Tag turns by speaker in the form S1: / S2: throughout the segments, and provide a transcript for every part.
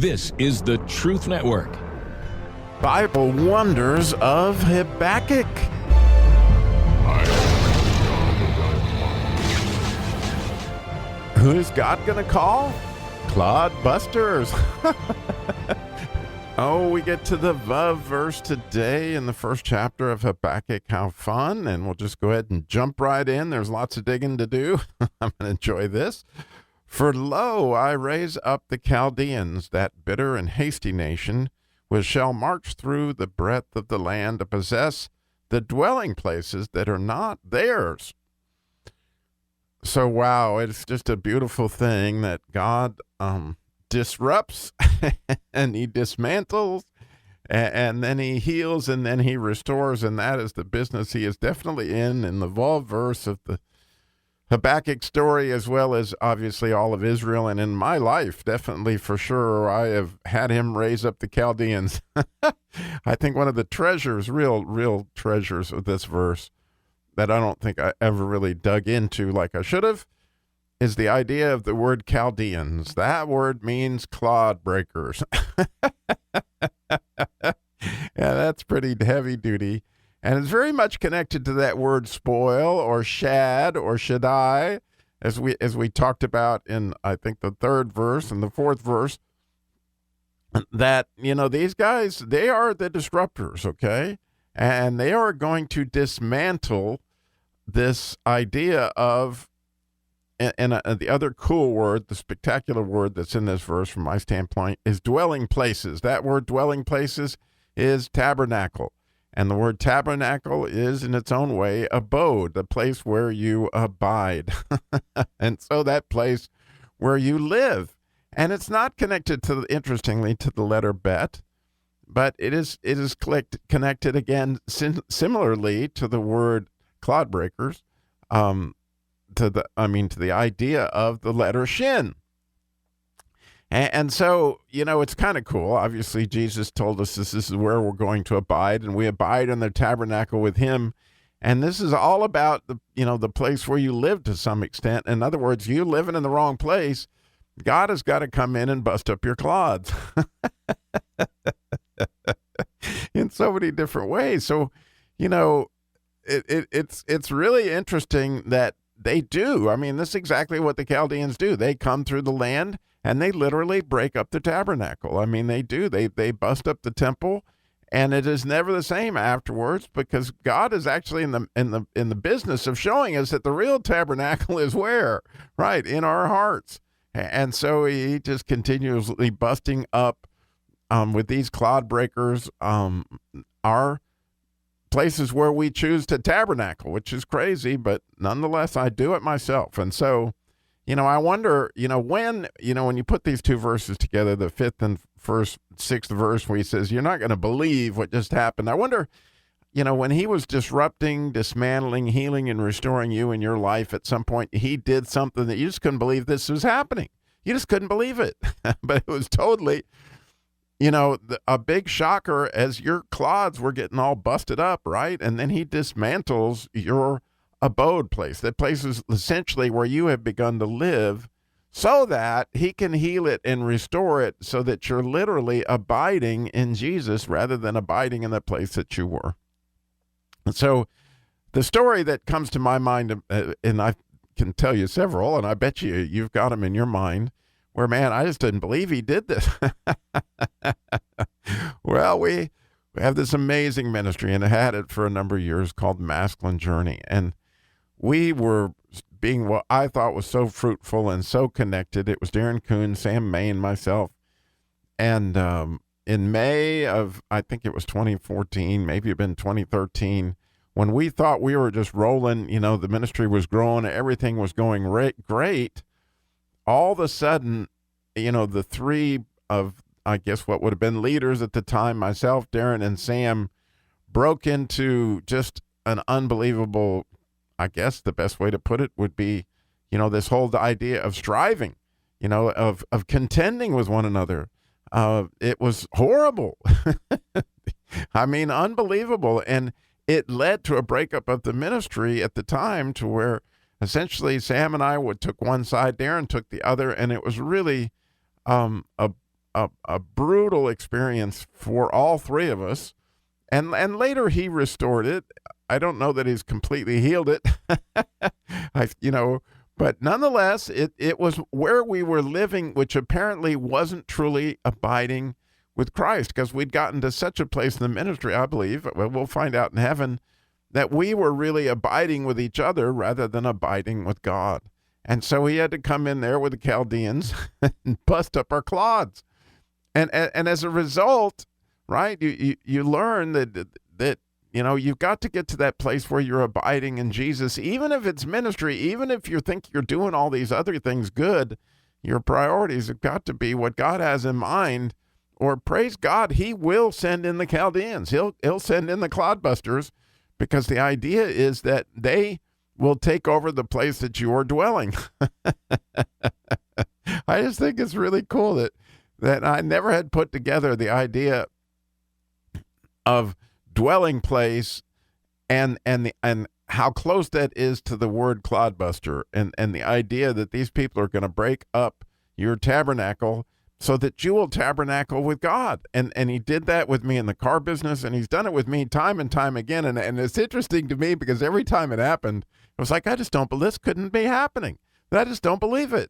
S1: This is the Truth Network.
S2: Bible Wonders of Habakkuk. Who's God gonna call? Clod busters. Oh, we get to the Vav verse today in the first chapter of Habakkuk. How fun. And we'll just go ahead and jump right in. There's lots of digging to do. I'm going to enjoy this. For lo, I raise up the Chaldeans, that bitter and hasty nation, which shall march through the breadth of the land to possess the dwelling places that are not theirs. So, wow, it's just a beautiful thing that God disrupts and he dismantles and then he heals and then he restores, and that is the business he is definitely in the Vav verse of the Habakkuk story, as well as obviously all of Israel. And in my life, definitely for sure, I have had him raise up the Chaldeans. I think one of the treasures, real treasures of this verse that I don't think I ever really dug into like I should have, is the idea of the word Chaldeans. That word means clod breakers. Yeah, that's pretty heavy duty. And it's very much connected to that word spoil or shad or shaddai, as we talked about in, I think, the third verse and the fourth verse, that, you know, these guys, they are the disruptors, okay? And they are going to dismantle this idea of, and the other cool word, the spectacular word that's in this verse from my standpoint, is dwelling places. That word dwelling places is tabernacle. And the word tabernacle is, in its own way, abode, the place where you abide. And so that place where you live. And it's not connected to, interestingly, to the letter bet, but it is connected again similarly to the word clod breakers, to the idea of the letter shin. And so, you know, it's kind of cool. Obviously, Jesus told us this is where we're going to abide, and we abide in the tabernacle with him. And this is all about the place where you live to some extent. In other words, you living in the wrong place, God has got to come in and bust up your clods in so many different ways. So, you know, it's really interesting that they do. I mean, this is exactly what the Chaldeans do. They come through the land and they literally break up the tabernacle. I mean, they do. They bust up the temple, and it is never the same afterwards, because God is actually in the business of showing us that the real tabernacle is where? Right, in our hearts. And so he just continuously busting up with these clod breakers our places where we choose to tabernacle, which is crazy, but nonetheless, I do it myself. And so, you know, I wonder, when you put these two verses together, the fifth and sixth verse, where he says, you're not going to believe what just happened. I wonder, when he was disrupting, dismantling, healing, and restoring you in your life, at some point, he did something that you just couldn't believe this was happening. You just couldn't believe it. But it was totally, a big shocker as your clods were getting all busted up, right? And then he dismantles your abode place. That place is essentially where you have begun to live, so that he can heal it and restore it, so that you're literally abiding in Jesus rather than abiding in the place that you were. And so the story that comes to my mind, and I can tell you several, and I bet you've got them in your mind, where, man, I just didn't believe he did this. Well, we have this amazing ministry, and I had it for a number of years, called Masculine Journey. And we were being what I thought was so fruitful and so connected. It was Darren Kuhn, Sam May, and myself. And in May of, I think it was 2014, maybe it been 2013, when we thought we were just rolling, the ministry was growing, everything was going great, all of a sudden, the three of, I guess, what would have been leaders at the time, myself, Darren, and Sam, broke into just an unbelievable, I guess the best way to put it would be, this whole idea of striving, of contending with one another. It was horrible. I mean, unbelievable. And it led to a breakup of the ministry at the time, to where essentially Sam and I took one side, Darren took the other, and it was really a a brutal experience for all three of us. And later he restored it. I don't know that he's completely healed it. But nonetheless, it was where we were living, which apparently wasn't truly abiding with Christ, because we'd gotten to such a place in the ministry, I believe, we'll find out in heaven, that we were really abiding with each other rather than abiding with God. And so he had to come in there with the Chaldeans and bust up our clods. And as a result, right, you learn that you've got to get to that place where you're abiding in Jesus, even if it's ministry, even if you think you're doing all these other things good, your priorities have got to be what God has in mind, or praise God, he will send in the Chaldeans. He'll send in the clodbusters, because the idea is that they will take over the place that you are dwelling. I just think it's really cool that I never had put together the idea of dwelling place and how close that is to the word clodbuster, and the idea that these people are going to break up your tabernacle so that you will tabernacle with God. And he did that with me in the car business, and he's done it with me time and time again. And it's interesting to me because every time it happened, it was like, I just don't believe this couldn't be happening. I just don't believe it.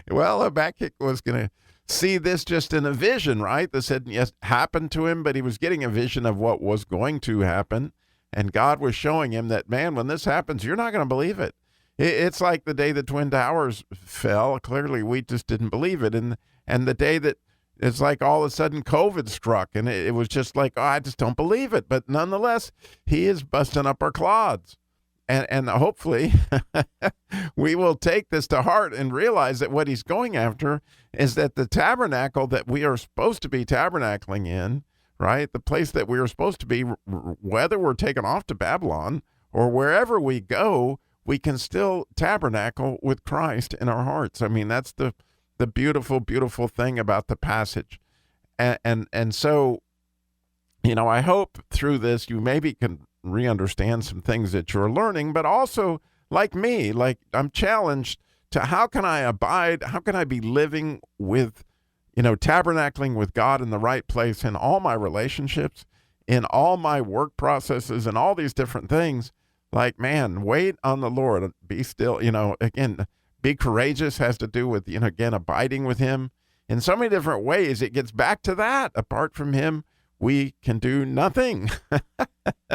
S2: Well, Habakkuk was going to see this just in a vision, right? This had yes happened to him, but he was getting a vision of what was going to happen. And God was showing him that, man, when this happens, you're not going to believe it. It's like the day the Twin Towers fell. Clearly, we just didn't believe it. And the day that it's like all of a sudden COVID struck, and it was just like, oh, I just don't believe it. But nonetheless, he is busting up our clods. And hopefully we will take this to heart and realize that what he's going after is that the tabernacle that we are supposed to be tabernacling in, right, the place that we are supposed to be, whether we're taken off to Babylon or wherever we go, we can still tabernacle with Christ in our hearts. I mean, that's the beautiful, beautiful thing about the passage. And so, I hope through this you maybe can re-understand some things that you're learning, but also, like me, I'm challenged to how can I abide, how can I be living with, tabernacling with God in the right place in all my relationships, in all my work processes, and all these different things. Like, man, wait on the Lord, be still, again, be courageous has to do with, again, abiding with him in so many different ways. It gets back to that. Apart from him, we can do nothing.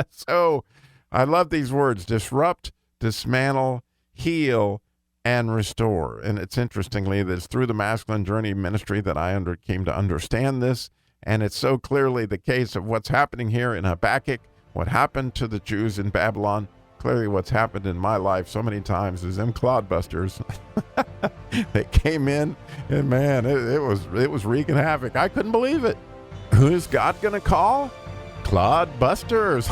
S2: So I love these words: disrupt, dismantle, heal, and restore. And it's interestingly that it's through the Masculine Journey ministry that I came to understand this. And it's so clearly the case of what's happening here in Habakkuk, what happened to the Jews in Babylon. Clearly what's happened in my life so many times is them clodbusters. They came in, and man, it was wreaking havoc. I couldn't believe it. Who's God going to call? Clodbusters.